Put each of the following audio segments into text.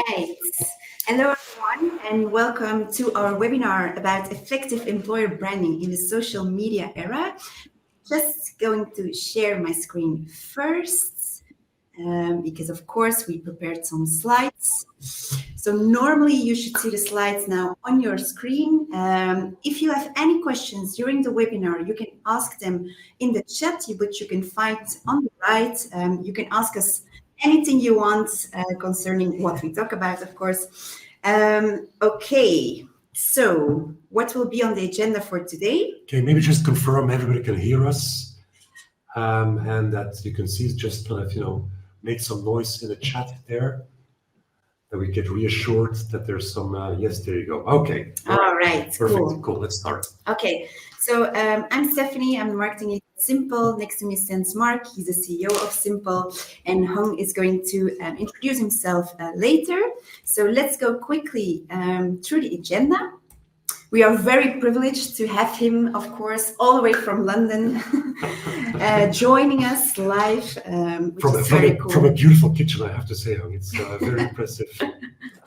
Right. Hello, everyone, and welcome to our webinar about effective employer branding in the social media era. Just going to share my screen first, because of course we prepared some slides. So normally you should see the slides now on your screen. If you have any questions during the webinar, you can ask them in the chat, which you can find on the right. You can ask us anything you want concerning what we talk about, of course. Okay, so what will be on the agenda for today? Okay, maybe just confirm everybody can hear us, and that you can see just kind of, make some noise in the chat there, that we get reassured that there's some, yes, there you go. Okay. All right, Perfect, cool, let's start. Okay, so I'm Stephanie, I'm the marketing at Simple. Next to me stands Mark, he's the CEO of Simple, and Hung is going to introduce himself later. So let's go quickly through the agenda. We are very privileged to have him, of course, all the way from London, joining us live. From a beautiful kitchen, I have to say, Hung. It's very impressive.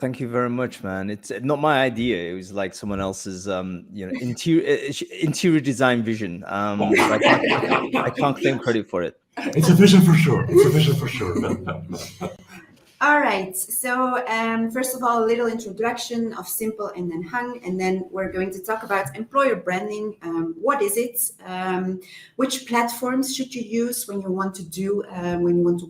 Thank you very much, man. It's not my idea. It was like someone else's, interior design vision. I can't claim credit for it. It's a vision for sure. All right, so first of all, a little introduction of Simple and then Hung, and then we're going to talk about employer branding. What is it? Which platforms should you use when you want to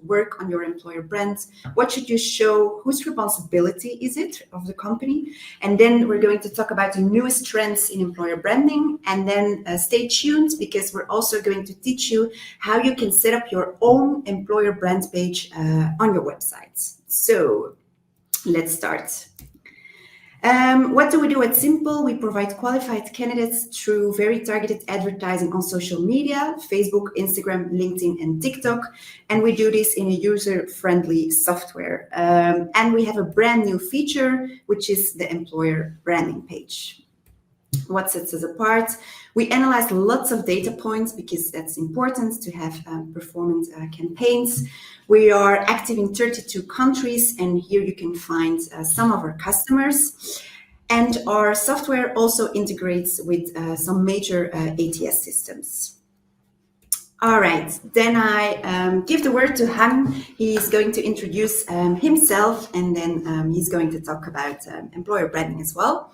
work on your employer brand? What should you show? Whose responsibility is it of the company? And then we're going to talk about the newest trends in employer branding. And then stay tuned, because we're also going to teach you how you can set up your own employer brand page on your website. So let's start. What do we do at Simple? We provide qualified candidates through very targeted advertising on social media, Facebook, Instagram, LinkedIn, and TikTok. And we do this in a user-friendly software. And we have a brand new feature, which is the employer branding page. What sets us apart? We analyze lots of data points because that's important to have performance campaigns. We are active in 32 countries, and here you can find some of our customers. And our software also integrates with some major ATS systems. All right, then I give the word to Hung. He's going to introduce himself, and then he's going to talk about employer branding as well.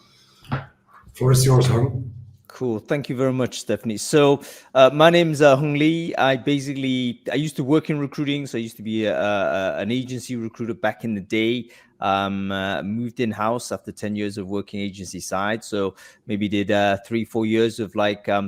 Floor is yours, Hung. Cool. Thank you very much, Stephanie. So my name is Hung Lee. I used to work in recruiting. So I used to be an agency recruiter back in the day. Moved in-house after 10 years of working agency side. So maybe did 3-4 years of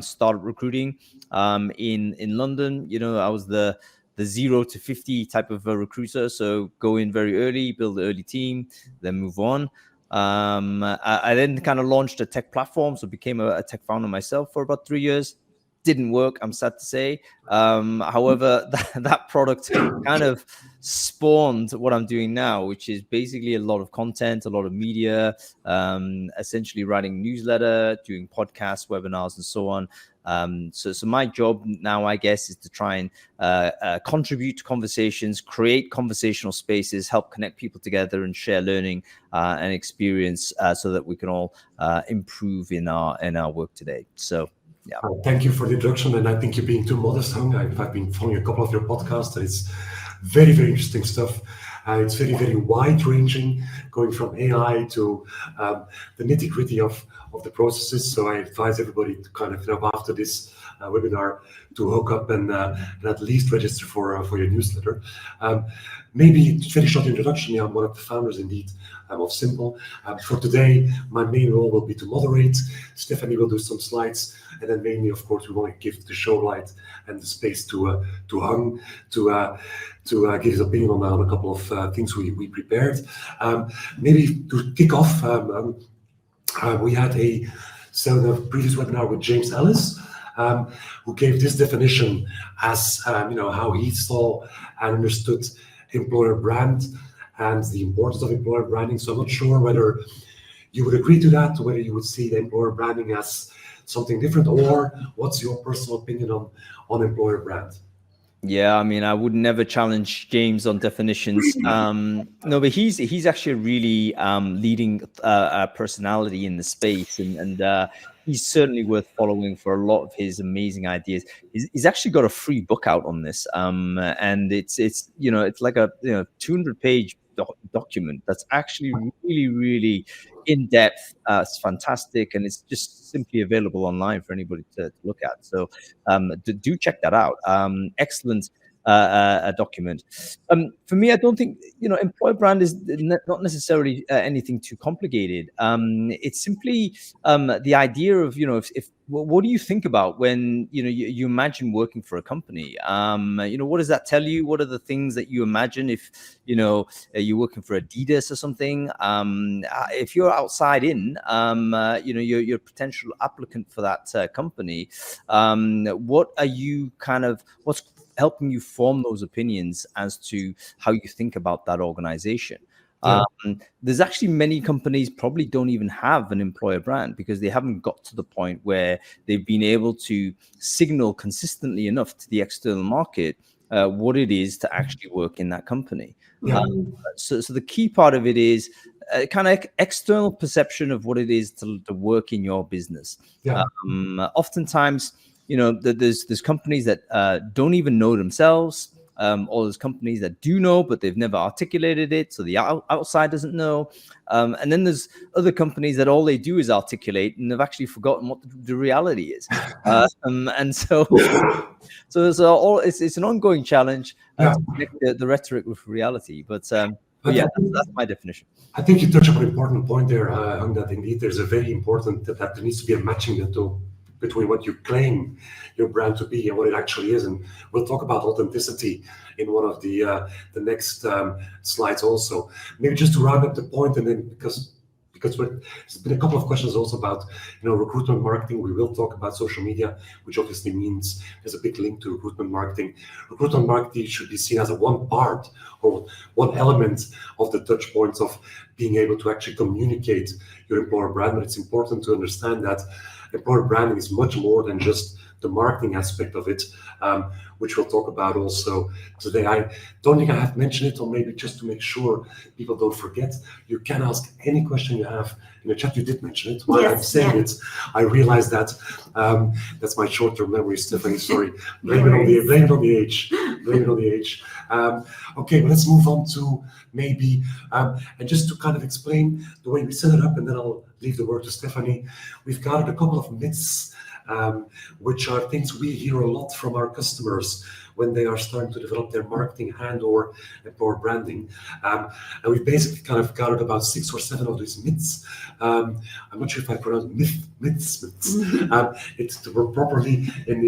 startup recruiting in London. I was the 0 to 50 type of recruiter. So go in very early, build an early team, then move on. I then kind of launched a tech platform, so became a tech founder myself for about 3 years. Didn't work, I'm sad to say. However, that product kind of spawned what I'm doing now, which is basically a lot of content, a lot of media, essentially writing newsletter, doing podcasts, webinars, and so on. So my job now, I guess, is to try and contribute to conversations, create conversational spaces, help connect people together, and share learning and experience so that we can all improve in our work today. So. Yeah. Well, thank you for the introduction, and I think you're being too modest, Hung. I've been following a couple of your podcasts, and it's very, very interesting stuff. It's very, very wide-ranging, going from AI to the nitty-gritty of the processes. So I advise everybody to kind of, after this webinar, to hook up and at least register for your newsletter. Maybe very short introduction. I'm one of the founders, indeed, of Simple. For today, my main role will be to moderate. Stephanie will do some slides, and then mainly, of course, we want to give the show light and the space to Hung to give his opinion on a couple of things we prepared. Maybe to kick off, we had a previous webinar with James Ellis, who gave this definition as how he saw and understood employer brand and the importance of employer branding. So I'm not sure whether you would agree to that, or whether you would see the employer branding as something different, or what's your personal opinion on employer brand? Yeah, I mean, I would never challenge James on definitions. No, but he's actually a really leading personality in the space, and he's certainly worth following for a lot of his amazing ideas. He's actually got a free book out on this, and it's it's like a 200-page document that's actually really in depth. It's fantastic, and it's just simply available online for anybody to look at. So do check that out. Excellent a document. For me, I don't think employer brand is not necessarily anything too complicated. It's simply the idea of if what do you think about when you imagine working for a company? What does that tell you? What are the things that you imagine if you're working for Adidas or something? If you're outside in, you're a potential applicant for that company. What are you what's helping you form those opinions as to how you think about that organization? Yeah. There's actually many companies probably don't even have an employer brand because they haven't got to the point where they've been able to signal consistently enough to the external market what it is to actually work in that company. Yeah. So the key part of it is kind of external perception of what it is to work in your business. Yeah. Oftentimes, there's companies that don't even know themselves. Or there's companies that do know, but they've never articulated it, so the outside doesn't know. And then there's other companies that all they do is articulate, and they've actually forgotten what the reality is. And so it's an ongoing challenge to connect the rhetoric with reality. But yeah, that's my definition. I think you touch on an important point there, Hung, that indeed there's a very important that there needs to be a matching between what you claim your brand to be and what it actually is. And we'll talk about authenticity in one of the next slides also. Maybe just to round up the point, and then because there's been a couple of questions also about recruitment marketing. We will talk about social media, which obviously means there's a big link to recruitment marketing. Recruitment marketing should be seen as one part or one element of the touch points of being able to actually communicate your employer brand. But it's important to understand that employer branding is much more than just the marketing aspect of it, which we'll talk about also today. I don't think I have mentioned it, or maybe just to make sure people don't forget, you can ask any question you have in the chat. You did mention it. While I'm saying it, I realized that that's my short-term memory, Stephanie. Sorry. Blame it on the age. Okay, well, let's move on to maybe, and just to kind of explain the way we set it up, and then I'll leave the word to Stephanie. We've gathered a couple of myths, which are things we hear a lot from our customers when they are starting to develop their marketing and or employer branding. And we basically kind of gathered about 6 or 7 of these myths. I'm not sure if I pronounced myths. It's properly in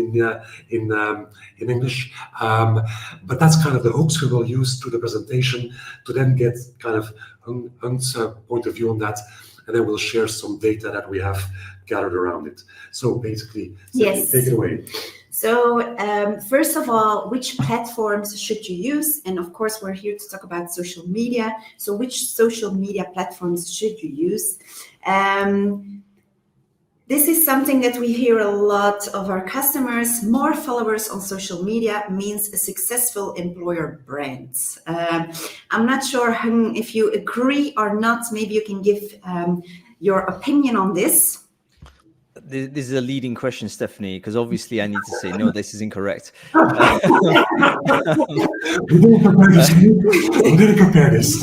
English. But that's kind of the hooks we will use through the presentation to then get kind of Hung's point of view on that. And then we'll share some data that we have gathered around it. So basically, yes. Take it away. So first of all, which platforms should you use? And of course, we're here to talk about social media. So which social media platforms should you use? This is something that we hear a lot of our customers. More followers on social media means a successful employer brand. I'm not sure if you agree or not. Maybe you can give your opinion on this. This is a leading question, Stephanie, because obviously I need to say, no, this is incorrect. We didn't compare this.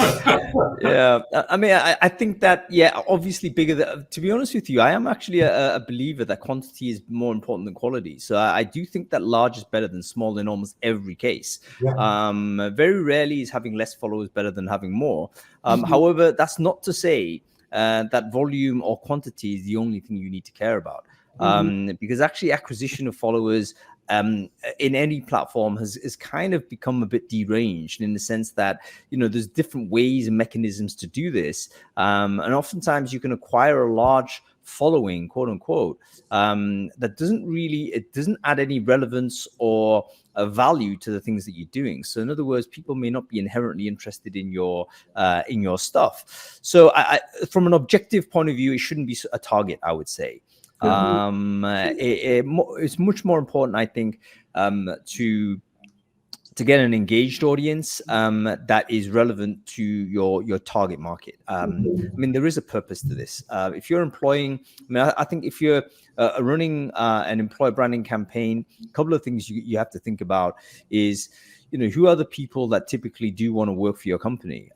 Yeah, I mean, I think that, yeah, obviously bigger. To be honest with you, I am actually a believer that quantity is more important than quality. So I do think that large is better than small in almost every case. Yeah. Very rarely is having less followers better than having more. However, that's not to say that volume or quantity is the only thing you need to care about. Because actually acquisition of followers in any platform has kind of become a bit deranged in the sense that, there's different ways and mechanisms to do this. And oftentimes you can acquire a large following, quote unquote, that doesn't add any relevance or value to the things that you're doing. So in other words, people may not be inherently interested in your stuff. So from an objective point of view, it shouldn't be a target, I would say. It's much more important, I think, to to get an engaged audience that is relevant to your target market. I mean, there is a purpose to this. If you're employing, I think if you're running an employer branding campaign, a couple of things you have to think about is, who are the people that typically do want to work for your company?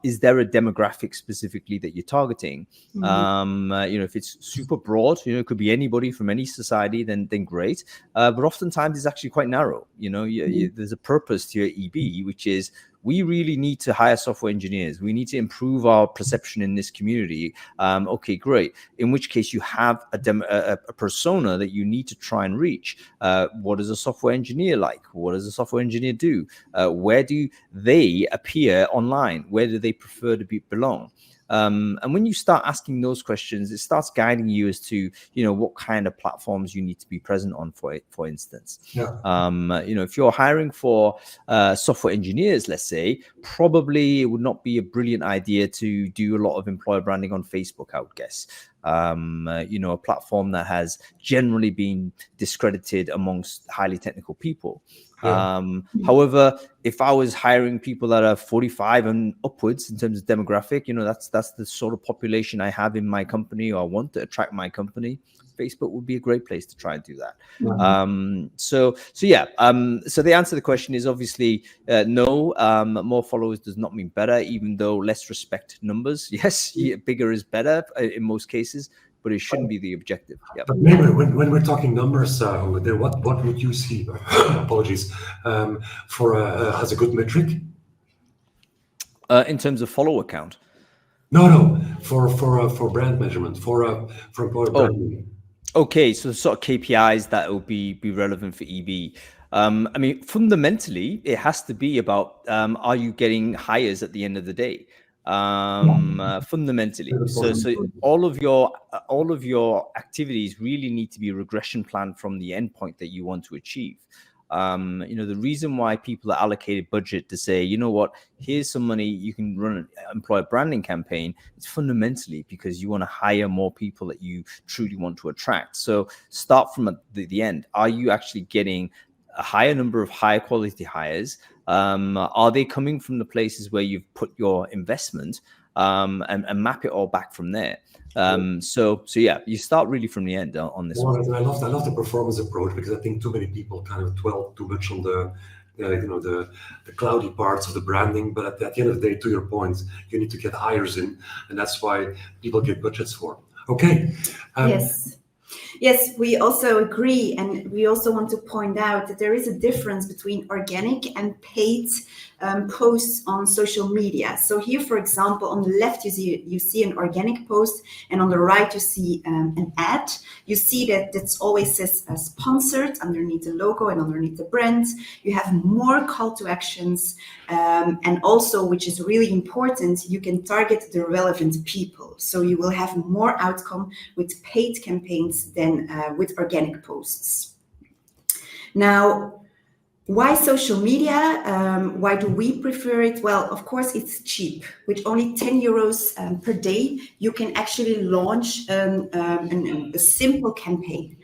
Is there a demographic specifically that you're targeting? If it's super broad, it could be anybody from any society, then great. But oftentimes it's actually quite narrow. There's a purpose to your EB, which is, we really need to hire software engineers. We need to improve our perception in this community. Okay, great. In which case you have a persona that you need to try and reach. What is a software engineer like? What does a software engineer do? Where do they appear online? Where do they prefer to belong? And when you start asking those questions, it starts guiding you as to, what kind of platforms you need to be present on, for instance. Yeah. If you're hiring for software engineers, let's say, probably it would not be a brilliant idea to do a lot of employer branding on Facebook, I would guess. A platform that has generally been discredited amongst highly technical people. Yeah. However, if I was hiring people that are 45 and upwards in terms of demographic, that's the sort of population I have in my company, or I want to attract my company, Facebook would be a great place to try and do that. So the answer to the question is obviously no. More followers does not mean better, even though let's respect numbers. Yes, bigger is better in most cases, but it shouldn't be the objective. Yep. But maybe when we're talking numbers, what would you see? Apologies, for as a good metric? In terms of follower count? No, for brand measurement, for employer branding. Okay, so sort of KPIs that will be relevant for EB. I mean, fundamentally, it has to be about are you getting hires at the end of the day? Fundamentally, so all of your activities really need to be regression planned from the endpoint that you want to achieve. The reason why people are allocated budget to say, here's some money, you can run an employer branding campaign, it's fundamentally because you want to hire more people that you truly want to attract. So start from the end. Are you actually getting a higher number of higher quality hires? Are they coming from the places where you've put your investment, and map it all back from there? So you start really from the end on this one. I love the performance approach, because I think too many people kind of dwell too much on the cloudy parts of the branding. But at the end of the day, to your point, you need to get hires in, and that's why people get budgets for. Okay. Yes, we also agree, and we also want to point out that there is a difference between organic and paid posts on social media. So here, for example, on the left, you see an organic post, and on the right, you see an ad. You see that always says sponsored underneath the logo and underneath the brand. You have more call to actions, and also, which is really important, you can target the relevant people. So you will have more outcome with paid campaigns than with organic posts. Now, why social media? Why do we prefer it? Well, of course, it's cheap. With only 10 euros per day, you can actually launch a simple campaign.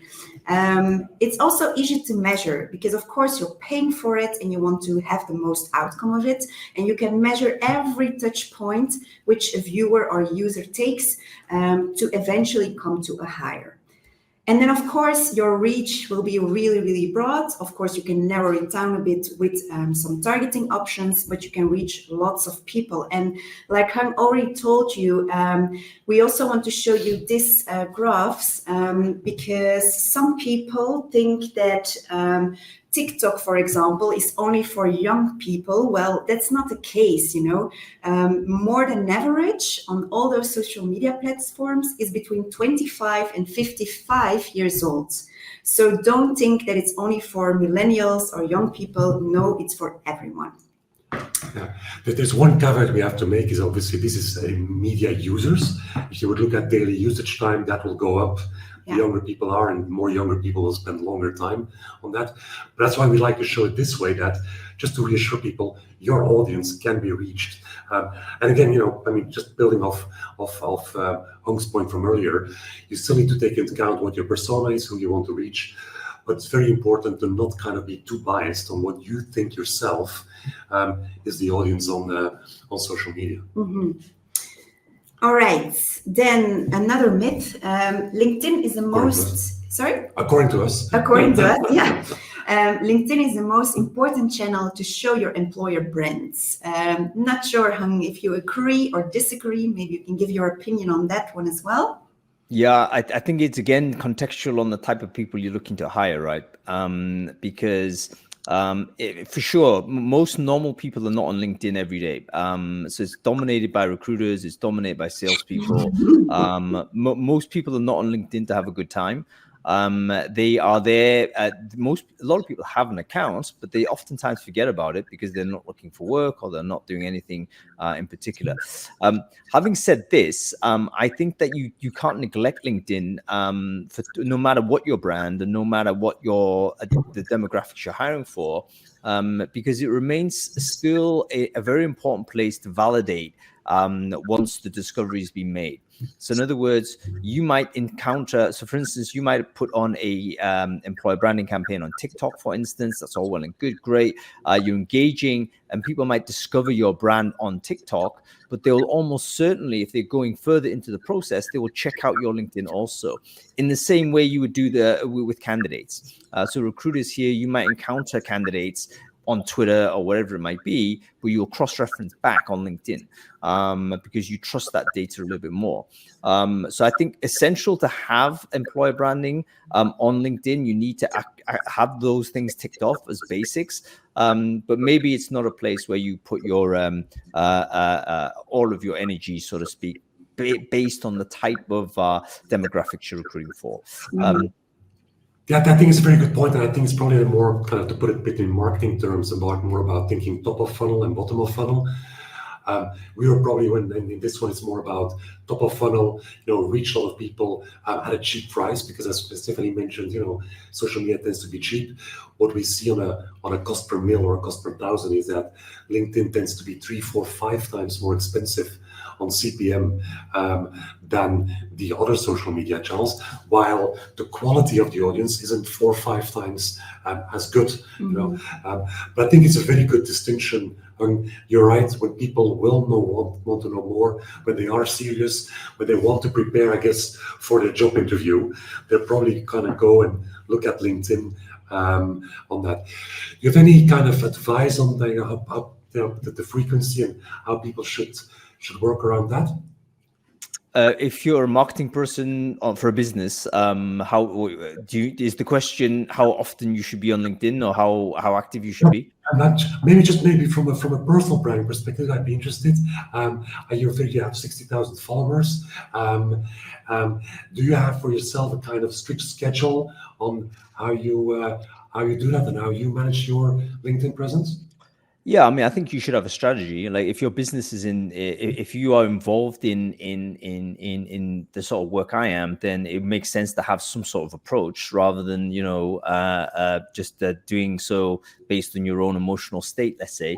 It's also easy to measure, because of course you're paying for it and you want to have the most outcome of it, and you can measure every touch point which a viewer or user takes to eventually come to a hire. And then, of course, your reach will be really, really broad. Of course, you can narrow it down a bit with some targeting options, but you can reach lots of people. And like Hung already told you, we also want to show you these graphs because some people think that TikTok, for example, is only for young people. Well, that's not the case, More than average on all those social media platforms is between 25 and 55 years old. So don't think that it's only for millennials or young people. No, it's for everyone. Yeah. There's one caveat we have to make is obviously this is media users. If you would look at daily usage time, that will go up. The younger people are, and more younger people will spend longer time on that. But that's why we like to show it this way, that just to reassure people, your audience can be reached. And again, just building off Hung's point from earlier, you still need to take into account what your persona is, who you want to reach. but it's very important to not kind of be too biased on what you think yourself is the audience on social media. Mm-hmm. All right, then another myth. LinkedIn is the most, sorry? According to us. According to us, yeah. LinkedIn is the most important channel to show your employer brands. Not sure, Hung, if you agree or disagree. Maybe you can give your opinion on that one as well. Yeah, I think it's, again, contextual on the type of people you're looking to hire, right? Because for sure, most normal people are not on LinkedIn every day. So it's dominated by recruiters, it's dominated by salespeople. Most people are not on LinkedIn to have a good time. They are there. A lot of people have an account, but they oftentimes forget about it because they're not looking for work or they're not doing anything in particular. Having said this, I think that you can't neglect LinkedIn for no matter what your brand and no matter what the demographics you're hiring for, because it remains still a very important place to validate once the discovery has been made. So in other words, you might encounter, so for instance, you might put on a employer branding campaign on TikTok, for instance. That's all well and good, great. You're engaging and people might discover your brand on TikTok, but they will almost certainly, if they're going further into the process, they will check out your LinkedIn also, in the same way you would do with candidates. So recruiters here, you might encounter candidates on Twitter or whatever it might be, but you'll cross-reference back on LinkedIn because you trust that data a little bit more. So I think essential to have employer branding on LinkedIn, you need to have those things ticked off as basics, but maybe it's not a place where you put your all of your energy, so to speak, based on the type of demographics you're recruiting for. Yeah, I think it's a very good point, and I think it's probably more kind of, to put it a bit in marketing terms, more about thinking top of funnel and bottom of funnel. We were probably, in this one, it's more about top of funnel, reach a lot of people at a cheap price, because as Stephanie mentioned, social media tends to be cheap. What we see on a cost per mil or a cost per thousand is that LinkedIn tends to be 3, 4, 5 times more expensive on CPM than the other social media channels, while the quality of the audience isn't 4 or 5 times as good. But I think it's a very good distinction. You're right, when people want to know more, when they are serious, when they want to prepare, I guess, for their job interview, they'll probably kind of go and look at LinkedIn on that. Do you have any kind of advice on the frequency and how people should work around that? If you're a marketing person for a business, is the question how often you should be on LinkedIn, or how active you should be? Maybe from a personal branding perspective, I'd be interested. You have 60,000 followers. Do you have for yourself a kind of strict schedule on how you do that and how you manage your LinkedIn presence? Yeah, I mean, I think you should have a strategy. Like, if your business is if you are involved in the sort of work I am, then it makes sense to have some sort of approach rather than just doing so based on your own emotional state, let's say.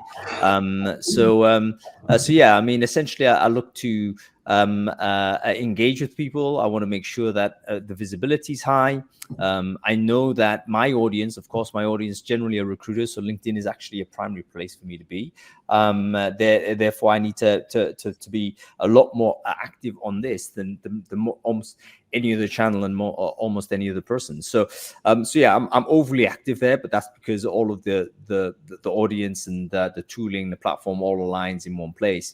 So yeah, I mean, essentially, I look to engage with people. I want to make sure that the visibility is high. I know that my audience generally are recruiters, so LinkedIn is actually a primary place for me to be. Therefore, I need to be a lot more active on this than almost any other channel and almost any other person. So yeah, I'm overly active there, but that's because all of the audience and the tooling, the platform all aligns in one place.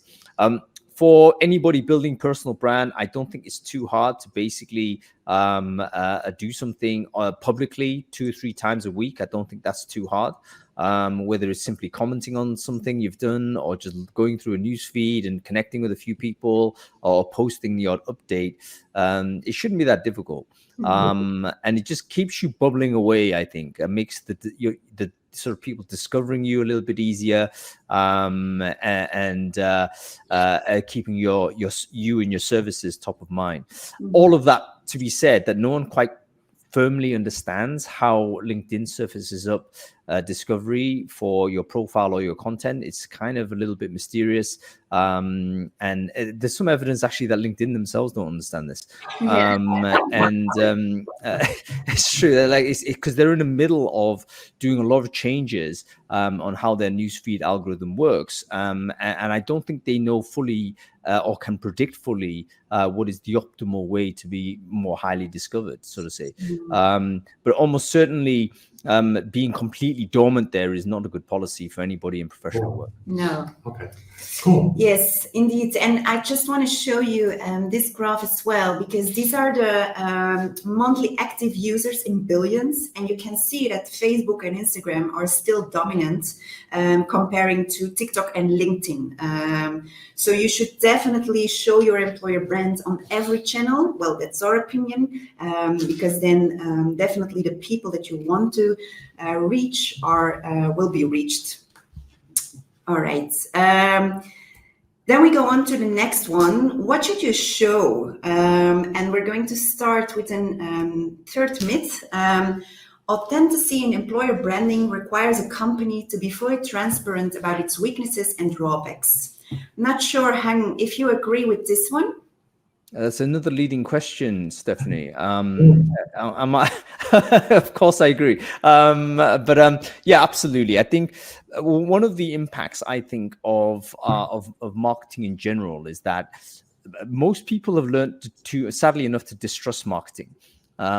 For anybody building personal brand, I don't think it's too hard to basically do something publicly 2 or 3 times a week. I don't think that's too hard. Whether it's simply commenting on something you've done, or just going through a news feed and connecting with a few people, or posting the odd update, it shouldn't be that difficult. And it just keeps you bubbling away, I think. It makes the sort of people discovering you a little bit easier, and keeping you and your services top of mind. All of that to be said, that no one quite firmly understands how LinkedIn surfaces up discovery for your profile or your content. It's kind of a little bit mysterious. And there's some evidence actually that LinkedIn themselves don't understand this. It's true, like it's because they're in the middle of doing a lot of changes on how their newsfeed algorithm works. And I don't think they know fully or can predict fully what is the optimal way to be more highly discovered, so to say. But almost certainly being completely dormant there is not a good policy for anybody in professional work. No. Okay, cool. Yes, indeed. And I just want to show you this graph as well, because these are the monthly active users in billions. And you can see that Facebook and Instagram are still dominant comparing to TikTok and LinkedIn. So you should definitely show your employer brand on every channel. Well, that's our opinion, because then definitely the people that you want to reach will be reached. All right. Then we go on to the next one. What should you show? And we're going to start with a third myth. Authenticity in employer branding requires a company to be fully transparent about its weaknesses and drawbacks. Not sure, Hang, if you agree with this one. That's another leading question, Stephanie. Of course, I agree. Yeah, absolutely. I think one of the impacts, I think, of marketing in general is that most people have learned to sadly enough, to distrust marketing. They've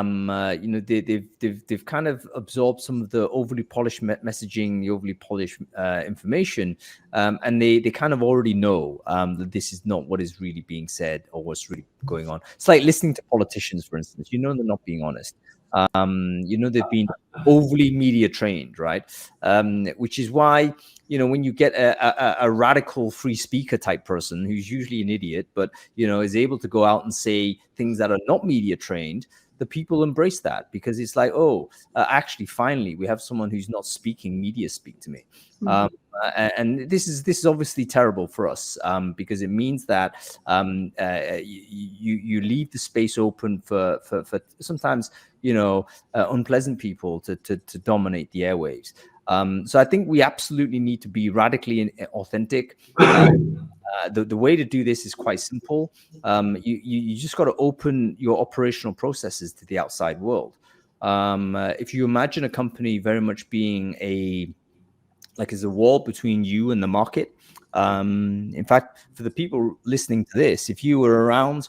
kind of absorbed some of the overly polished messaging, the overly polished information, and they kind of already know that this is not what is really being said or what's really going on. It's like listening to politicians, for instance. They're not being honest. They've been overly media trained, right? Which is why, when you get a radical free speaker type person who's usually an idiot, but, is able to go out and say things that are not media trained, the people embrace that because it's like, actually, finally, we have someone who's not speaking media speak to me. And this is obviously terrible for us because it means that you leave the space open for sometimes, unpleasant people to dominate the airwaves. So I think we absolutely need to be radically authentic. The way to do this is quite simple. You just got to open your operational processes to the outside world. If you imagine a company very much being as a wall between you and the market. In fact, for the people listening to this, if you were around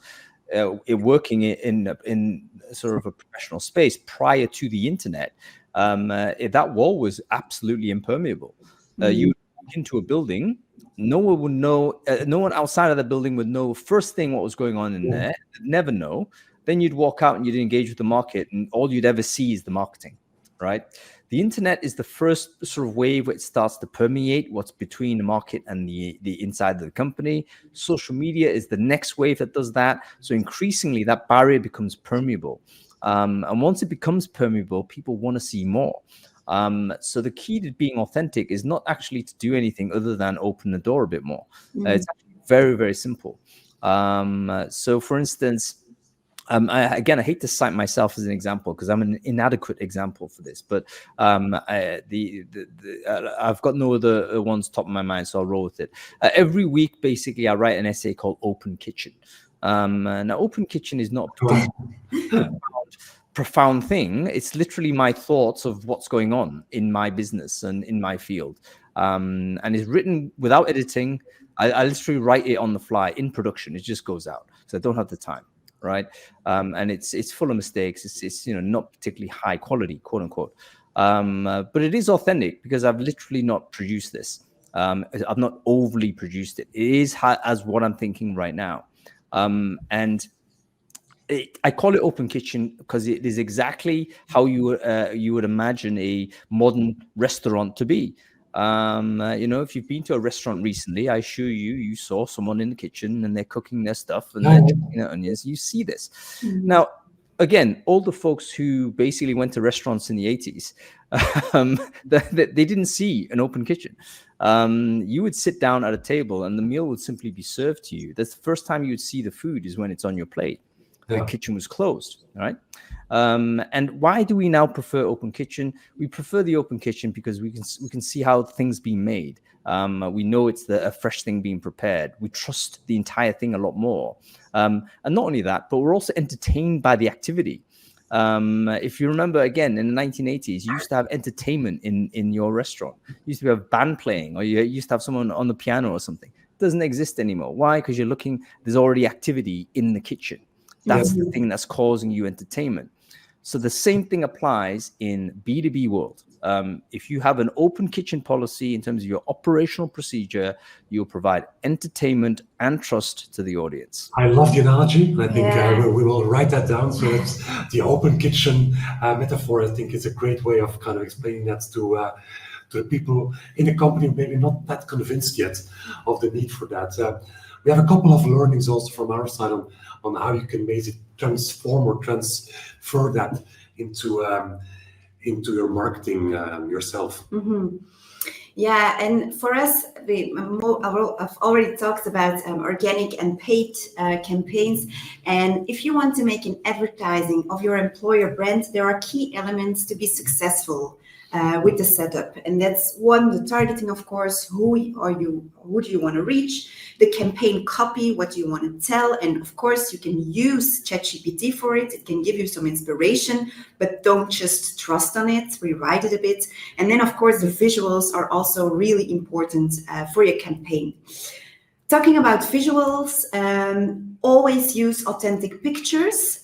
working in sort of a professional space prior to the internet, that wall was absolutely impermeable. You would walk into a building, no one would know, no one outside of the building would know first thing what was going on in there, never know. Then you'd walk out and you'd engage with the market, and all you'd ever see is the marketing, right? The internet is the first sort of wave where it starts to permeate what's between the market and the inside of the company. Social media is the next wave that does that. So increasingly that barrier becomes permeable. And once it becomes permeable, people want to see more. So the key to being authentic is not actually to do anything other than open the door a bit more. It's actually very, very simple. So for instance, I hate to cite myself as an example because I'm an inadequate example for this, but I've got no other ones top of my mind, so I'll roll with it. Every week, basically, I write an essay called Open Kitchen. Now, Open Kitchen is not a profound thing. It's literally my thoughts of what's going on in my business and in my field. And it's written without editing. I literally write it on the fly in production. It just goes out. So I don't have the time. Right. And it's full of mistakes. It's not particularly high quality, quote unquote. But it is authentic because I've literally not produced this. I've not overly produced it. It is as what I'm thinking right now. And I call it Open Kitchen because it is exactly how you would imagine a modern restaurant to be. If you've been to a restaurant recently, I assure you saw someone in the kitchen and they're cooking their stuff and they're chopping onions. You see this. Now, again, all the folks who basically went to restaurants in the 80s, they didn't see an open kitchen. You would sit down at a table and the meal would simply be served to you. That's the first time you would see the food is when it's on your plate. The kitchen was closed, right? And why do we now prefer Open Kitchen? We prefer the Open Kitchen because we can see how things being made. We know it's a fresh thing being prepared. We trust the entire thing a lot more. And not only that, but we're also entertained by the activity. If you remember, again, in the 1980s, you used to have entertainment in your restaurant. You used to have band playing, or you used to have someone on the piano or something. It doesn't exist anymore. Why? Because you're looking, there's already activity in the kitchen. That's the thing that's causing you entertainment. So the same thing applies in B2B world. If you have an open kitchen policy in terms of your operational procedure, you'll provide entertainment and trust to the audience. I love the analogy, and I think we will write that down. So that's the open kitchen metaphor. I think is a great way of kind of explaining that to the people in the company maybe not that convinced yet of the need for that. We have a couple of learnings also from our side on how you can basically transform or transfer that into your marketing yourself. Mm-hmm. Yeah, and for us, I've already talked about organic and paid campaigns. And if you want to make an advertising of your employer brand, there are key elements to be successful with the setup. And that's one, the targeting, of course. Who do you want to reach? The campaign copy, what do you want to tell? And of course, you can use ChatGPT for it. It can give you some inspiration, but don't just trust on it, rewrite it a bit. And then, of course, the visuals are also really important for your campaign. Talking about visuals, always use authentic pictures.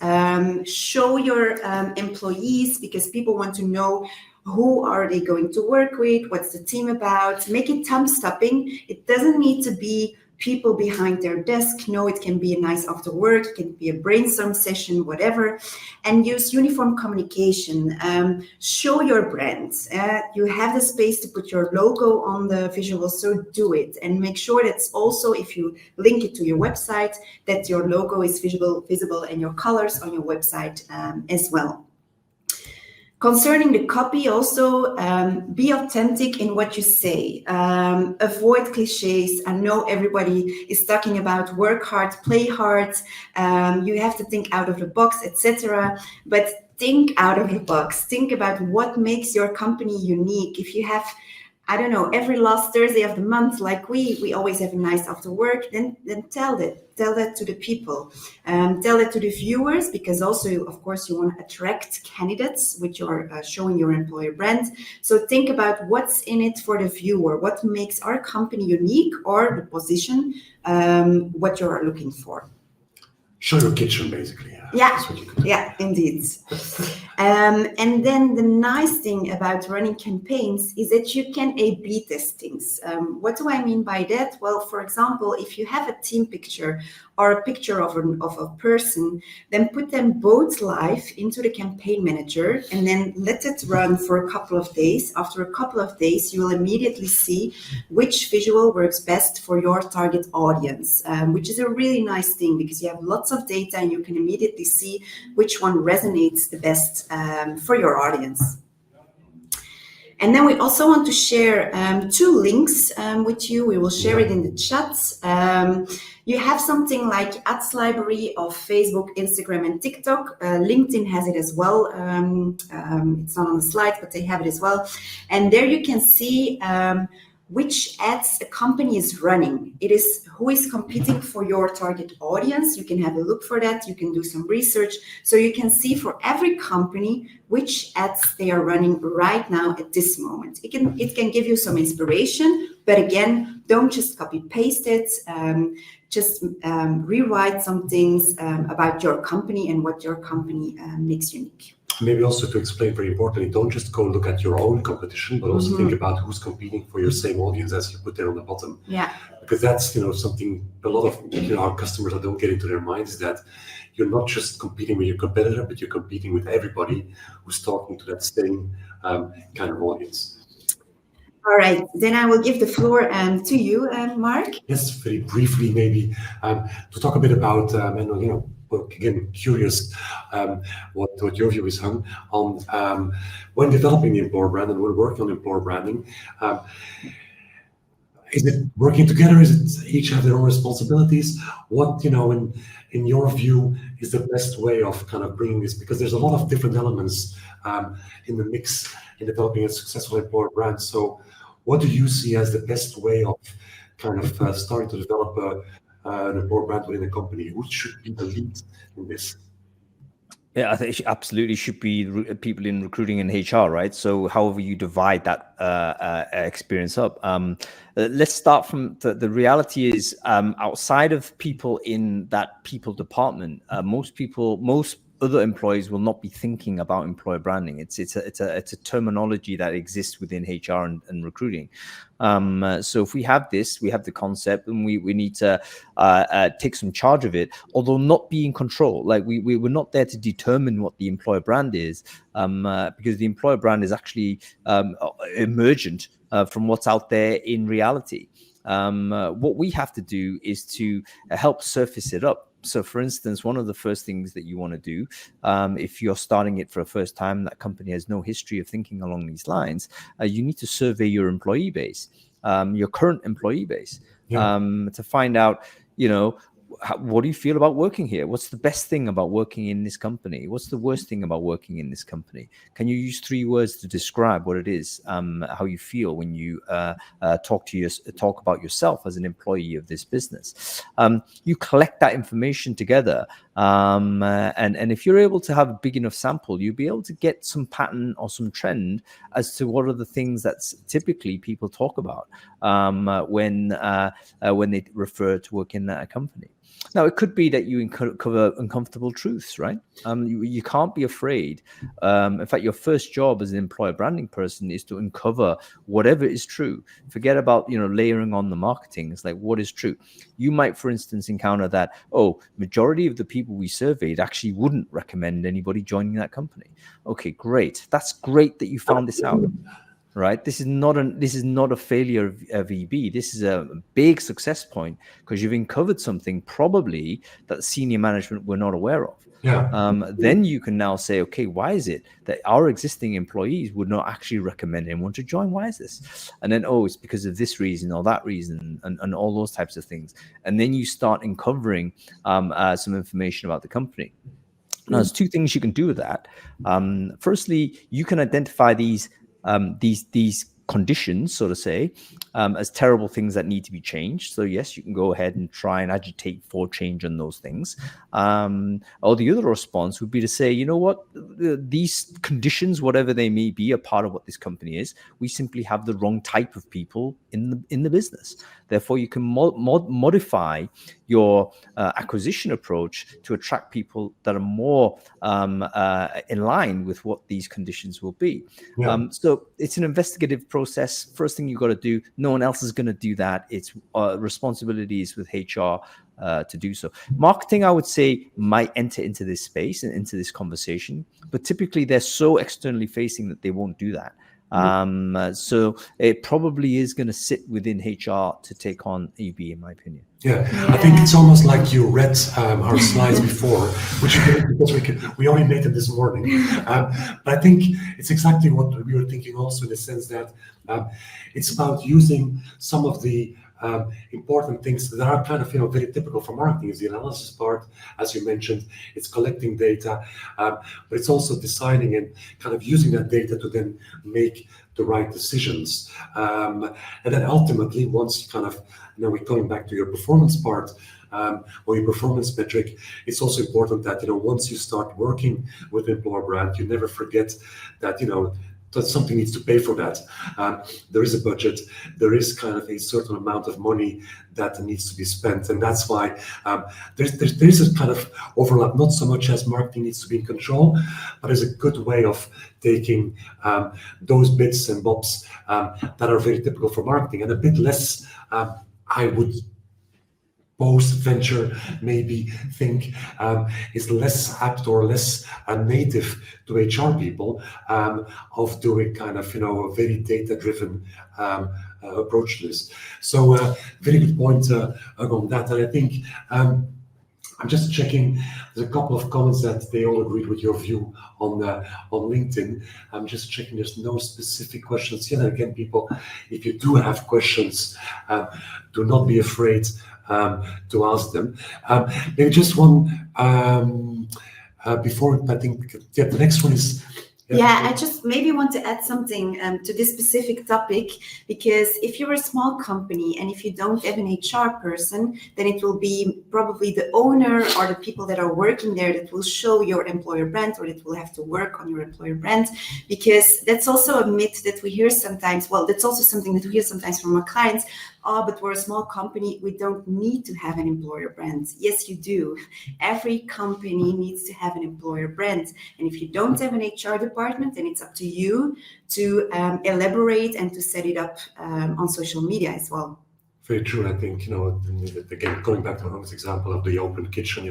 Show your employees, because people want to know who are they going to work with, what's the team about. Make it thumb-stopping. It doesn't need to be people behind their desk. No, it can be a nice after work, it can be a brainstorm session, whatever. And use uniform communication. Show your brands. You have the space to put your logo on the visual, so do it. And make sure that's also, if you link it to your website, that your logo is visible and your colors on your website as well. Concerning the copy, also be authentic in what you say. Avoid cliches. I know everybody is talking about work hard, play hard. You have to think out of the box, etc. But think out of the box. Think about what makes your company unique. If you have, I don't know, every last Thursday of the month, like we always have a nice after work, then tell that to the people. Tell that to the viewers, because also, of course, you want to attract candidates with your showing your employer brand. So think about what's in it for the viewer, what makes our company unique, or the position, what you're looking for. Show your kitchen, basically. Yeah, indeed. And then the nice thing about running campaigns is that you can A/B test things. What do I mean by that? Well, for example, if you have a team picture or a picture of a person, then put them both live into the campaign manager and then let it run for a couple of days. After a couple of days, you will immediately see which visual works best for your target audience, which is a really nice thing because you have lots of data and you can immediately see which one resonates the best for your audience. And then we also want to share 2 links with you. We will share it in the chat. You have something like Ads Library of Facebook, Instagram, and TikTok. LinkedIn has it as well. It's not on the slide, but they have it as well. And there you can see which ads a company is running. It is who is competing for your target audience. You can have a look for that. You can do some research. So you can see for every company which ads they are running right now at this moment. It can give you some inspiration, but again, don't just copy paste it. Just rewrite some things about your company and what your company makes unique. Maybe also to explain very importantly, don't just go look at your own competition, but also think about who's competing for your same audience as you put there on the bottom. Yeah. Because that's something a lot of our customers that don't get into their minds, that you're not just competing with your competitor, but you're competing with everybody who's talking to that same kind of audience. All right, then I will give the floor to you, Mark. Yes, very briefly, maybe to talk a bit about, again, curious what your view is on when developing the employer brand and when working on employer branding. is it working together? Is it each have their own responsibilities? What, in your view, is the best way of kind of bringing this? Because there's a lot of different elements in the mix in developing a successful employer brand. So what do you see as the best way of kind of starting to develop an employer brand within a company? Who should be the lead in this? Yeah, I think it absolutely should be people in recruiting and HR, right? So however you divide that experience up. Let's start from the reality is outside of people in that people department, most other employees will not be thinking about employer branding. It's a terminology that exists within HR and recruiting. So if we have the concept, and we need to take some charge of it, although not be in control. Like we're not there to determine what the employer brand is, because the employer brand is actually emergent from what's out there in reality. What we have to do is to help surface it up. So, for instance, one of the first things that you want to do, if you're starting it for the first time, that company has no history of thinking along these lines, you need to survey your employee base, your current employee base, to find out, what do you feel about working here? What's the best thing about working in this company? What's the worst thing about working in this company? Can you use 3 words to describe what it is, how you feel when you talk about yourself as an employee of this business? You collect that information together, and if you're able to have a big enough sample, you'll be able to get some pattern or some trend as to what are the things that typically people talk about when they refer to working at a company. Now, it could be that you uncover uncomfortable truths, right? You can't be afraid. In fact, your first job as an employer branding person is to uncover whatever is true. Forget about, layering on the marketing. It's like, what is true? You might, for instance, encounter that, majority of the people we surveyed actually wouldn't recommend anybody joining that company. Okay, great. That's great that you found this out. Right. This is not a failure of EB. This is a big success point because you've uncovered something probably that senior management were not aware of. Yeah. Then you can now say, okay, why is it that our existing employees would not actually recommend anyone to join? Why is this? And then, it's because of this reason or that reason and all those types of things. And then you start uncovering some information about the company. Now, there's 2 things you can do with that. Firstly, you can identify these conditions, so to say, as terrible things that need to be changed. So yes, you can go ahead and try and agitate for change on those things. Or the other response would be to say, you know what, these conditions, whatever they may be, are part of what this company is. We simply have the wrong type of people in the business. Therefore, you can modify your acquisition approach to attract people that are more in line with what these conditions will be. Yeah. So it's an investigative process. First thing you've got to do, no one else is going to do that. It's responsibilities with HR to do so. Marketing, I would say, might enter into this space and into this conversation, but typically they're so externally facing that they won't do that. So it probably is going to sit within HR to take on EB, in my opinion. Yeah, I think it's almost like you read our slides before, which because we only made them this morning. But I think it's exactly what we were thinking also, in the sense that it's about using some of the important things that are kind of very typical for marketing. Is the analysis part, as you mentioned. It's collecting data, but it's also deciding and kind of using that data to then make the right decisions. And then ultimately, once you kind of, we're going back to your performance part, or your performance metric, it's also important that once you start working with employer brand, you never forget that that something needs to pay for that. There is a budget. There is kind of a certain amount of money that needs to be spent, and that's why there's a kind of overlap. Not so much as marketing needs to be in control, but as a good way of taking those bits and bobs that are very typical for marketing, and a bit less. I would post-venture maybe think is less apt or less native to HR people of doing kind of a very data-driven approach to this. So very good point on that. And I think I'm just checking. There's a couple of comments that they all agreed with your view on LinkedIn. I'm just checking. There's no specific questions yet. And again, people, if you do have questions, do not be afraid to ask them. Maybe just one before. I think the next one is. Yeah, I just maybe want to add something to this specific topic, because if you're a small company and if you don't have an HR person, then it will be probably the owner or the people that are working there that will show your employer brand, or that will have to work on your employer brand, because that's also a myth that we hear sometimes. Well, that's also something that we hear sometimes from our clients. Oh, but we're a small company, we don't need to have an employer brand. Yes, you do. Every company needs to have an employer brand. And if you don't have an HR department, then it's up to you to elaborate and to set it up on social media as well. Very true. I think, again, going back to Hong's example of the open kitchen,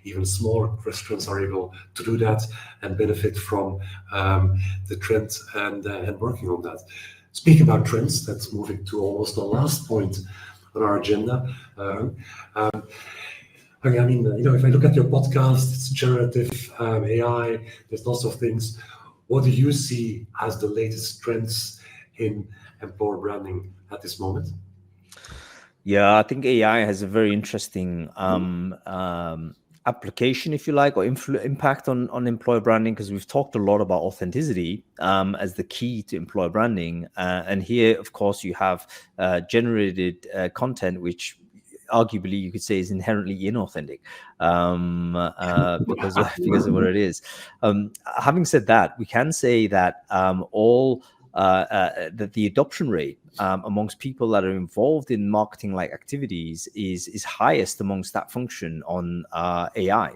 even small restaurants are able to do that and benefit from the trend and working on that. Speaking about trends, that's moving to almost the last point on our agenda. If I look at your podcast, it's generative AI, there's lots of things. What do you see as the latest trends in employer branding at this moment? Yeah, I think AI has a very interesting application, if you like, or impact on employer branding, because we've talked a lot about authenticity as the key to employer branding. And here, of course, you have generated content, which arguably you could say is inherently inauthentic because of what it is. Having said that, we can say that that the adoption rate amongst people that are involved in marketing-like activities is highest amongst that function on AI,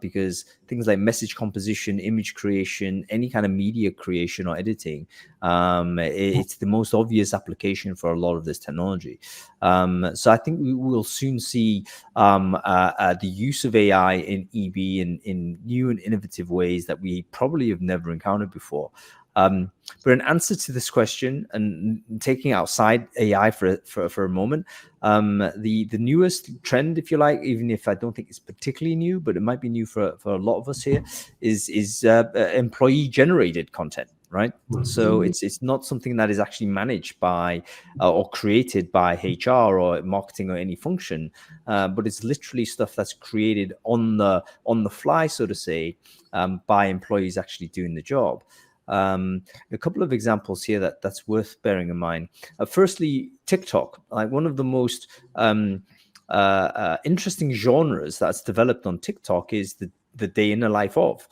because things like message composition, image creation, any kind of media creation or editing, it's the most obvious application for a lot of this technology. So I think we will soon see the use of AI in EB in new and innovative ways that we probably have never encountered before. But in answer to this question, and taking outside AI for a moment, the newest trend, if you like, even if I don't think it's particularly new, but it might be new for a lot of us here, is employee generated content, right? So it's not something that is actually managed by or created by HR or marketing or any function, but it's literally stuff that's created on the fly, so to say, by employees actually doing the job. A couple of examples here that's worth bearing in mind. Firstly, TikTok, like one of the most interesting genres that's developed on TikTok is the day in the life of,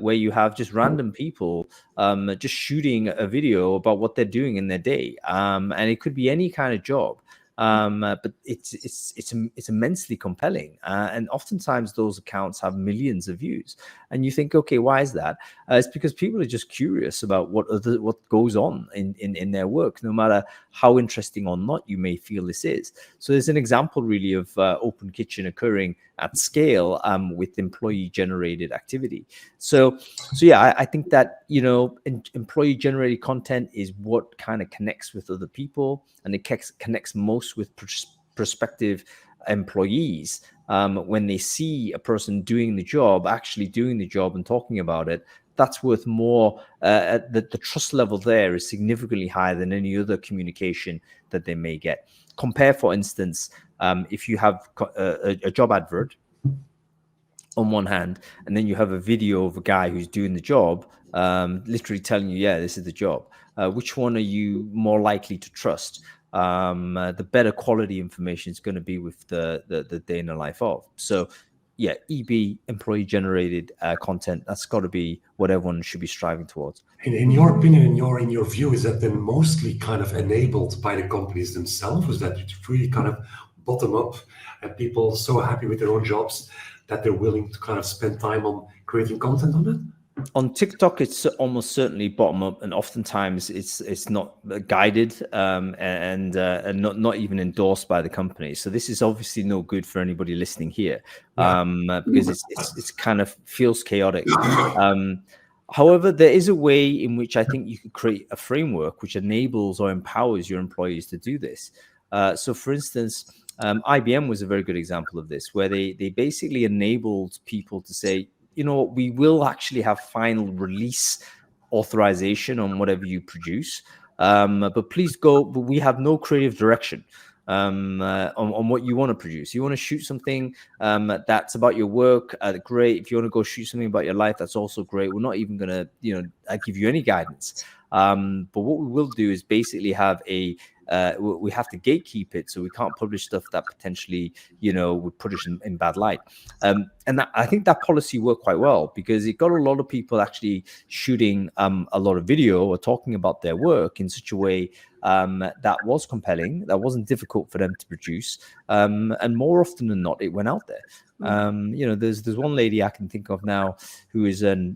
where you have just random people just shooting a video about what they're doing in their day, and it could be any kind of job. But it's immensely compelling, and oftentimes those accounts have millions of views. And you think, okay, why is that? It's because people are just curious about what goes on in their work, no matter how interesting or not you may feel this is. So there's an example really of open kitchen occurring at scale with employee generated activity. So yeah, I think that employee generated content is what kind of connects with other people, and it connects most with prospective employees when they see a person doing the job, actually doing the job and talking about it. That's worth more. The trust level there is significantly higher than any other communication that they may get. Compare, for instance, if you have a job advert on one hand, and then you have a video of a guy who's doing the job, literally telling you, yeah, this is the job. Which one are you more likely to trust? The better quality information is going to be with the day in the life of. So yeah, EB, employee generated content, that's got to be what everyone should be striving towards. In your opinion, in your view, is that then mostly kind of enabled by the companies themselves? Is that it's really kind of bottom up and people so happy with their own jobs that they're willing to kind of spend time on creating content on it? On TikTok, it's almost certainly bottom up, and oftentimes it's not guided and not even endorsed by the company. So this is obviously no good for anybody listening here, because it's kind of feels chaotic. However, there is a way in which I think you could create a framework which enables or empowers your employees to do this. So, for instance, IBM was a very good example of this, where they basically enabled people to say, you know, we will actually have final release authorization on whatever you produce, but please go. But we have no creative direction on what you want to produce. You want to shoot something that's about your work, great. If you want to go shoot something about your life, that's also great. We're not even going to, you know, give you any guidance. But what we will do is basically have we have to gatekeep it, so we can't publish stuff that potentially, you know, would put us in bad light. And I think that policy worked quite well, because it got a lot of people actually shooting a lot of video or talking about their work in such a way that was compelling, that wasn't difficult for them to produce, and more often than not, it went out there. You know, there's one lady I can think of now who is a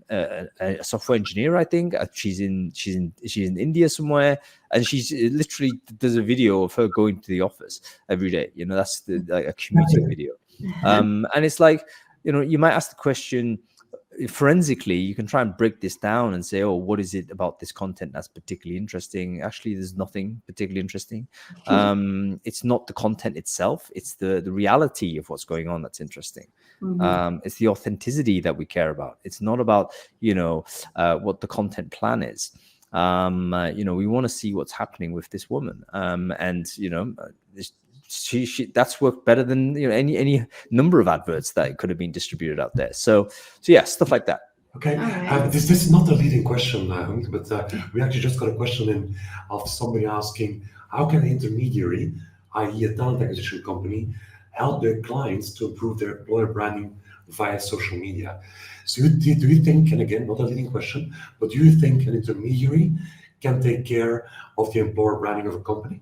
software engineer. I think she's in India somewhere, and she's literally does a video of her going to the office every day. You know, that's like a commuting video, and it's like, you know, you might ask the question. Forensically, you can try and break this down and say, oh, what is it about this content that's particularly interesting? Actually, there's nothing particularly interesting. It's not the content itself, it's the reality of what's going on that's interesting. It's the authenticity that we care about. It's not about, you know, what the content plan is. You know, we want to see what's happening with this woman, and you know, she that's worked better than, you know, any number of adverts that could have been distributed out there. So yeah, stuff like that. Okay, this is not a leading question, but we actually just got a question in of somebody asking, how can an intermediary, i.e. a talent acquisition company, help their clients to improve their employer branding via social media? So do you think, and again, not a leading question, but do you think an intermediary can take care of the employer branding of a company?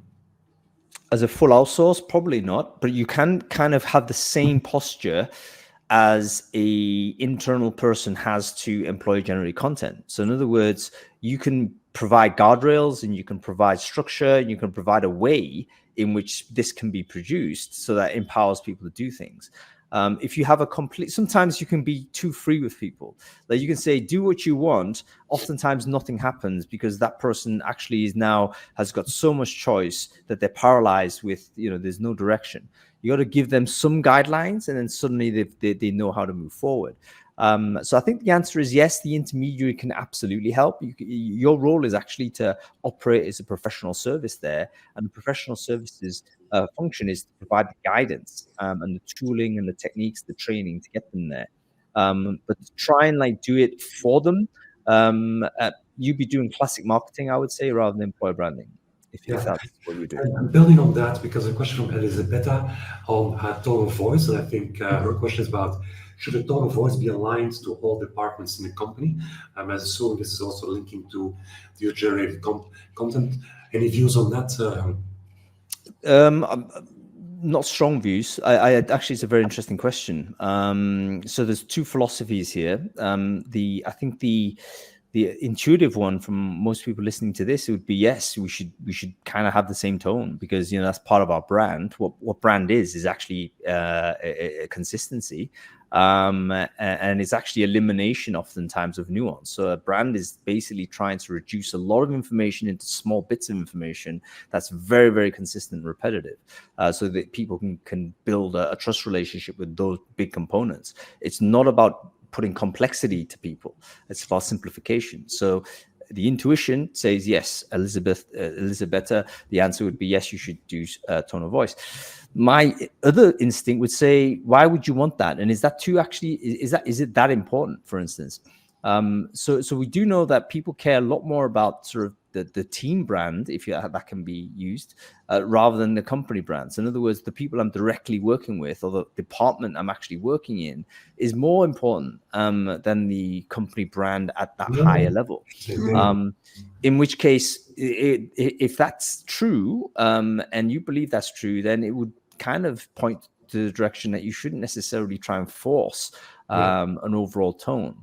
As a full outsource, probably not, but you can kind of have the same posture as a internal person has to employee generated content. So in other words, you can provide guardrails and you can provide structure and you can provide a way in which this can be produced so that empowers people to do things. If you have a complete, sometimes you can be too free with people. Like you can say, do what you want. Oftentimes nothing happens because that person actually has got so much choice that they're paralyzed with, you know, there's no direction. You got to give them some guidelines and then suddenly they know how to move forward. So I think the answer is yes, the intermediary can absolutely help. Your role is actually to operate as a professional service there, and the professional services function is to provide the guidance and the tooling and the techniques, the training to get them there. But to try and like do it for them, you'd be doing classic marketing, I would say, rather than employer branding. If that's what you're doing. I'm building on that because a question from Elisabetta on tone of voice, and I think her question is about, should the tone of voice be aligned to all departments in the company? As assuming this is also linking to your generated content. Any views on that? Not strong views. I actually, it's a very interesting question. So there's two philosophies here. I think the intuitive one from most people listening to this would be, yes, we should kind of have the same tone, because, you know, that's part of our brand. What brand is actually a consistency. And it's actually elimination oftentimes of nuance. So a brand is basically trying to reduce a lot of information into small bits of information that's very, very consistent and repetitive, so that people can build a trust relationship with those big components. It's not about putting complexity to people. It's about simplification. So the intuition says, yes, Elisabetta, the answer would be, yes, you should do tone of voice. My other instinct would say, why would you want that? And is that too actually, is it that important, for instance? So we do know that people care a lot more about sort of the team brand, if that can be used, rather than the company brands. In other words, the people I'm directly working with or the department I'm actually working in is more important than the company brand at that higher level. In which case, if that's true, and you believe that's true, then it would kind of point to the direction that you shouldn't necessarily try and force an overall tone.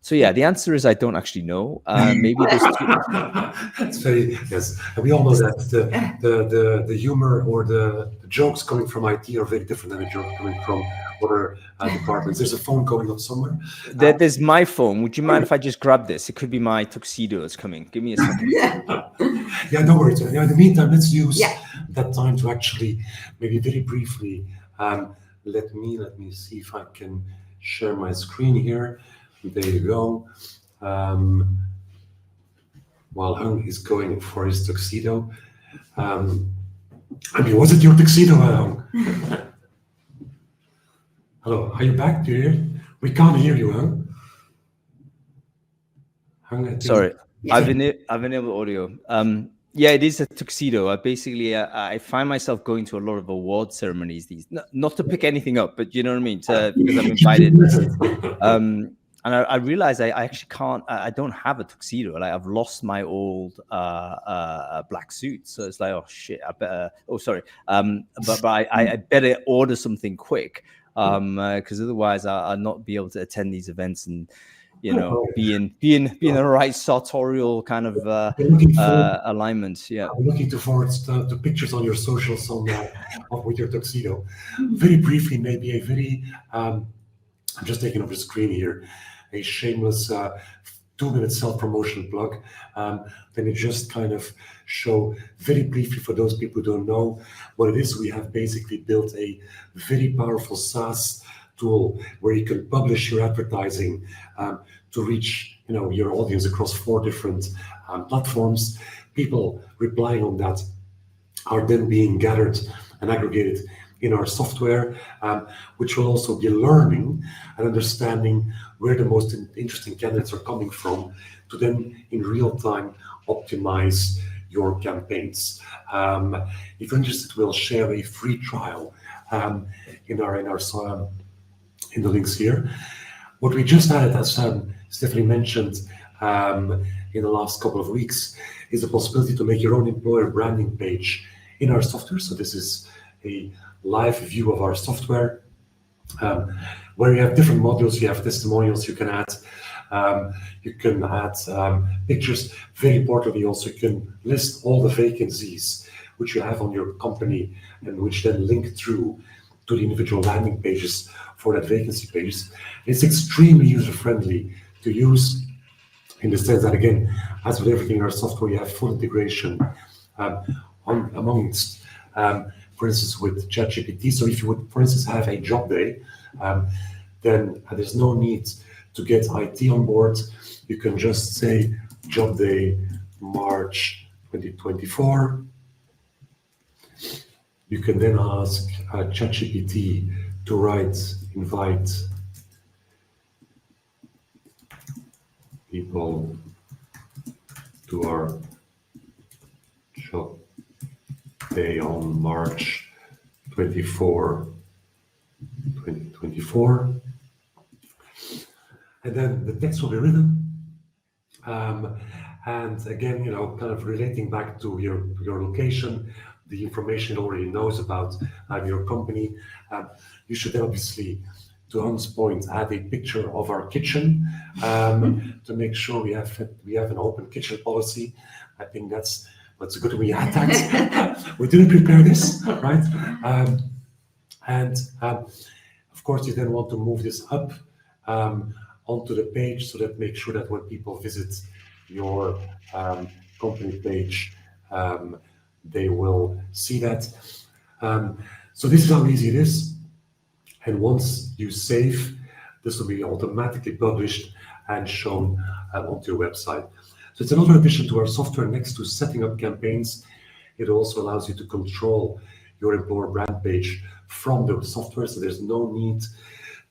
So yeah, the answer is I don't actually know. Maybe there's It's very, yes. And we all know that the humor or the jokes coming from IT are very different than the joke coming from other departments. There's a phone going on somewhere. There's my phone. Would you mind if I just grab this? It could be my tuxedo is coming. Give me a second. Yeah, no worries. In the meantime, let's use that time to actually maybe very briefly, let me see if I can share my screen here. There you go. While Hung is going for his tuxedo. Was it your tuxedo, Hung? Hello, are you back? Do you hear? We can't hear you, Hung. Sorry, I've enabled audio. Yeah, it is a tuxedo. I find myself going to a lot of award ceremonies. Not to pick anything up, but you know what I mean, because I'm invited. And I realized I actually can't. I don't have a tuxedo. Like I've lost my old black suit, so it's like, oh shit. I better. Oh, sorry. But I better order something quick, because otherwise I'll not be able to attend these events and be in a right sartorial kind of alignment. Yeah. I'm looking forward to pictures on your socials with your tuxedo. Very briefly, maybe a very. I'm just taking up the screen here. A shameless 2-minute self-promotion plug. Let me just kind of show very briefly for those people who don't know what it is. We have basically built a very powerful SaaS tool where you can publish your advertising to reach your audience across 4 different platforms. People replying on that are then being gathered and aggregated in our software, which will also be learning and understanding where the most interesting candidates are coming from to then in real time optimize your campaigns. If you're interested, we'll share a free trial in the links here. What we just added, as Stephanie mentioned in the last couple of weeks, is the possibility to make your own employer branding page in our software. So this is a live view of our software, where you have different modules. You have testimonials you can add. You can add pictures. Very importantly, also you can list all the vacancies which you have on your company and which then link through to the individual landing pages for that vacancy pages. It's extremely user-friendly to use in the sense that, again, as with everything in our software, you have full integration amongst for instance, with ChatGPT. So if you would, for instance, have a job day, then there's no need to get IT on board. You can just say job day, March 2024. You can then ask ChatGPT to invite people to our job day on March 24, 2024. And then the text will be written. And again, kind of relating back to your location, the information it already knows about your company. You should obviously, to Hans' point, add a picture of our kitchen to make sure we have an open kitchen policy. I think that's good that we had that. We didn't prepare this, right? And of course, you then want to move this up onto the page so that make sure that when people visit your company page, they will see that. So this is how easy it is. And once you save, this will be automatically published and shown onto your website. So it's another addition to our software. Next to setting up campaigns, it also allows you to control your employer brand page from the software. So there's no need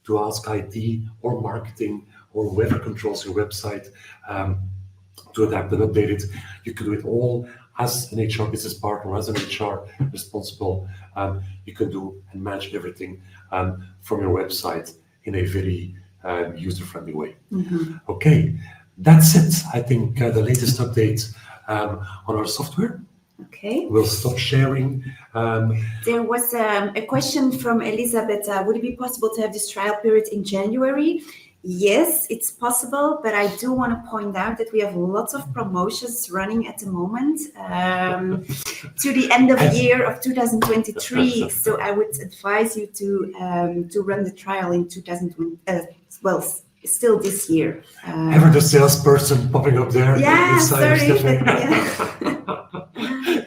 to ask IT or marketing or whoever controls your website to adapt and update it. You can do it all as an HR business partner, as an HR responsible. You can do and manage everything from your website in a very user-friendly way. Mm-hmm. Okay, that's it. I think the latest update on our software. Okay. We'll stop sharing. There was a question from Elizabeth. Would it be possible to have this trial period in January? Yes, it's possible, but I do want to point out that we have lots of promotions running at the moment to the end of the year of 2023. So I would advise you to run the trial in 2020. Still this year. Ever the salesperson popping up there? Yeah, sorry.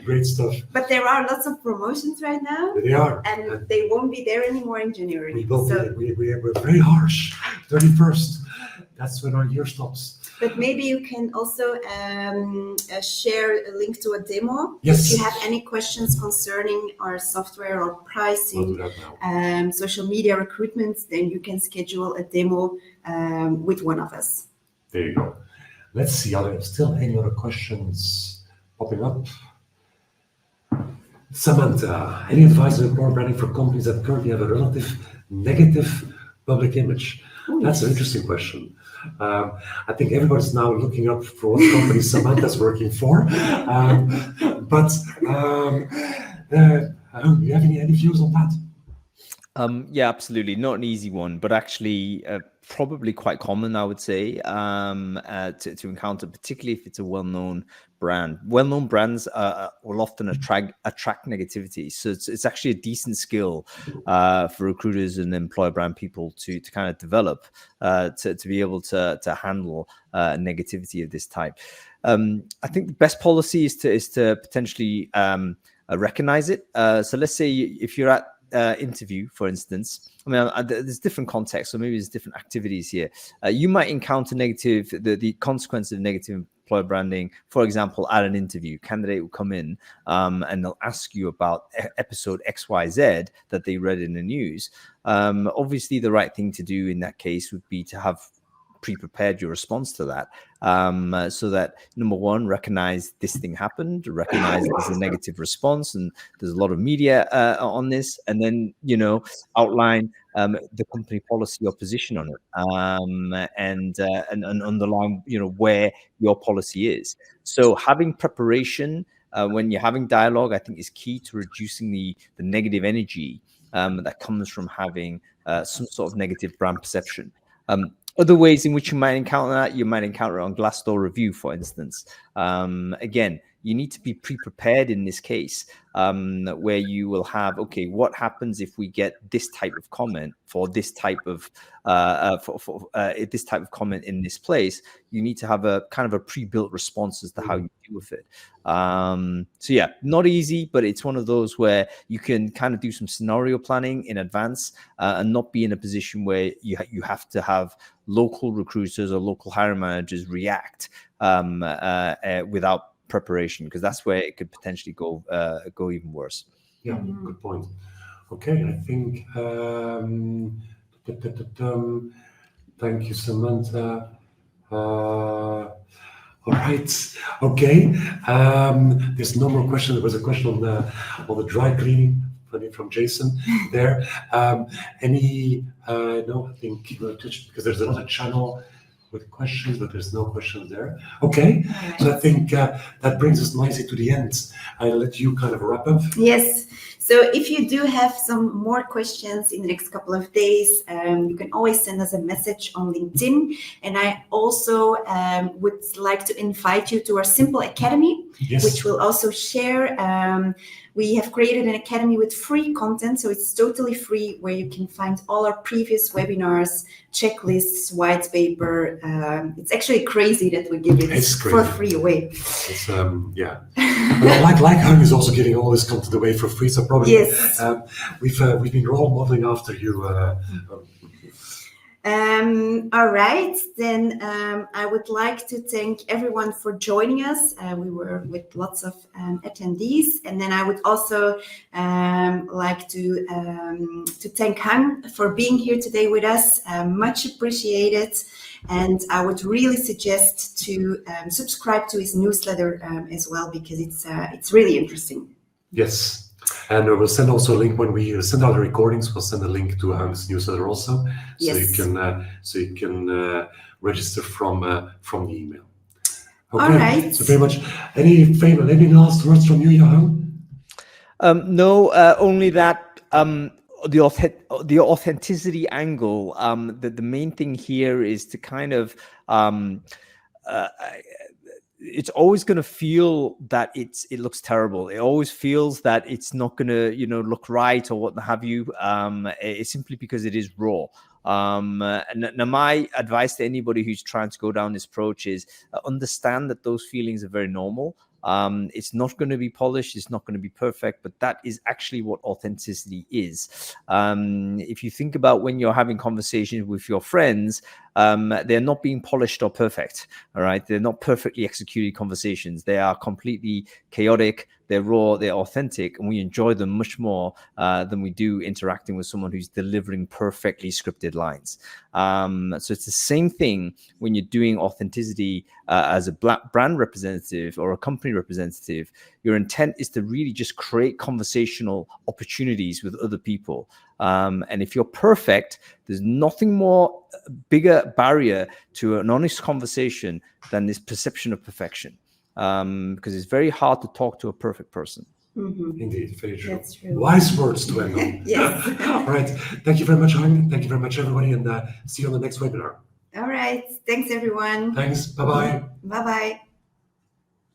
Great stuff. But there are lots of promotions right now, They are. and they won't be there anymore in January. We're very harsh. 31st. That's when our year stops. But maybe you can also share a link to a demo. Yes. If you have any questions concerning our software or pricing, We'll do that now. social media recruitment, then you can schedule a demo with one of us. There you go. Let's see, are there still any other questions popping up? Samantha, any advice on employer branding for companies that currently have a relative negative public image? That's an interesting question. I think everybody's now looking up for what company Samantha's working for. Do you have any views on that? Yeah, absolutely. Not an easy one, but actually probably quite common, I would say, to encounter, particularly if it's a well-known brand. Well-known brands will often attract negativity. So it's actually a decent skill for recruiters and employer brand people to kind of develop to be able to handle negativity of this type. I think the best policy is to potentially recognize it. So let's say if you're at interview, for instance, I mean, there's different contexts, so maybe there's different activities here. You might encounter the consequence of negative employer branding. For example, at an interview, candidate will come in and they'll ask you about episode XYZ that they read in the news. Obviously, the right thing to do in that case would be to have pre-prepared your response to that, so that, number one, recognize this thing happened, recognize there's a negative response and there's a lot of media on this, and then, outline the company policy or position on it, and underline, where your policy is. So having preparation when you're having dialogue, I think, is key to reducing the negative energy that comes from having some sort of negative brand perception. Other ways in which you might encounter that, you might encounter it on Glassdoor review, for instance. Again, you need to be pre-prepared in this case, where you will have, okay, what happens if we get this type of comment for this type of this type of comment in this place? You need to have a kind of a pre-built response as to how you deal with it. So yeah, not easy, but it's one of those where you can kind of do some scenario planning in advance and not be in a position where you have to have local recruiters or local hiring managers react without preparation, because that's where it could potentially go even worse. Yeah, good point. Okay, I think thank you, Samantha. All right. Okay. There's no more question. There was a question on the dry cleaning from Jason there. No, I think we'll touch, because there's another channel with questions, but there's no questions there. Okay. Right. So I think that brings us nicely to the end. I'll let you kind of wrap up. Yes. So if you do have some more questions in the next couple of days, you can always send us a message on LinkedIn. And I also would like to invite you to our Simple Academy, Yes. which we'll also share. We have created an academy with free content, so it's totally free, where you can find all our previous webinars, checklists, white paper. It's actually crazy that we give it for free away. It's yeah. like Hung is also giving all this content away for free, so probably Yes. We've been role modeling after you. All right, then I would like to thank everyone for joining us. We were with lots of attendees, and then I would also like to thank Hung for being here today with us. Much appreciated, and I would really suggest to subscribe to his newsletter as well, because it's really interesting. Yes. And we'll send also a link when we send out the recordings. We'll send a link to Hung's newsletter also, so Yes. you can register from the email. Okay. All right. So very much. Any last words from you, Hung? No, only that the authenticity angle. The main thing here is to kind of. It's always going to feel that it looks terrible. It always feels that it's not going to, look right or what have you. It's simply because it is raw. Now, my advice to anybody who's trying to go down this approach is understand that those feelings are very normal. It's not going to be polished. It's not going to be perfect, but that is actually what authenticity is. If you think about when you're having conversations with your friends, they're not being polished or perfect. All right. They're not perfectly executed conversations. They are completely chaotic. They're raw, they're authentic, and we enjoy them much more than we do interacting with someone who's delivering perfectly scripted lines. So it's the same thing when you're doing authenticity as a brand representative or a company representative. Your intent is to really just create conversational opportunities with other people. And if you're perfect, there's nothing more bigger barrier to an honest conversation than this perception of perfection. Because it's very hard to talk to a perfect person. Mm-hmm. Indeed, very true. That's true. Wise words to end on. Yes. All right. Thank you very much, Hang. Thank you very much, everybody, and see you on the next webinar. All right. Thanks, everyone. Thanks. Bye-bye. Bye-bye.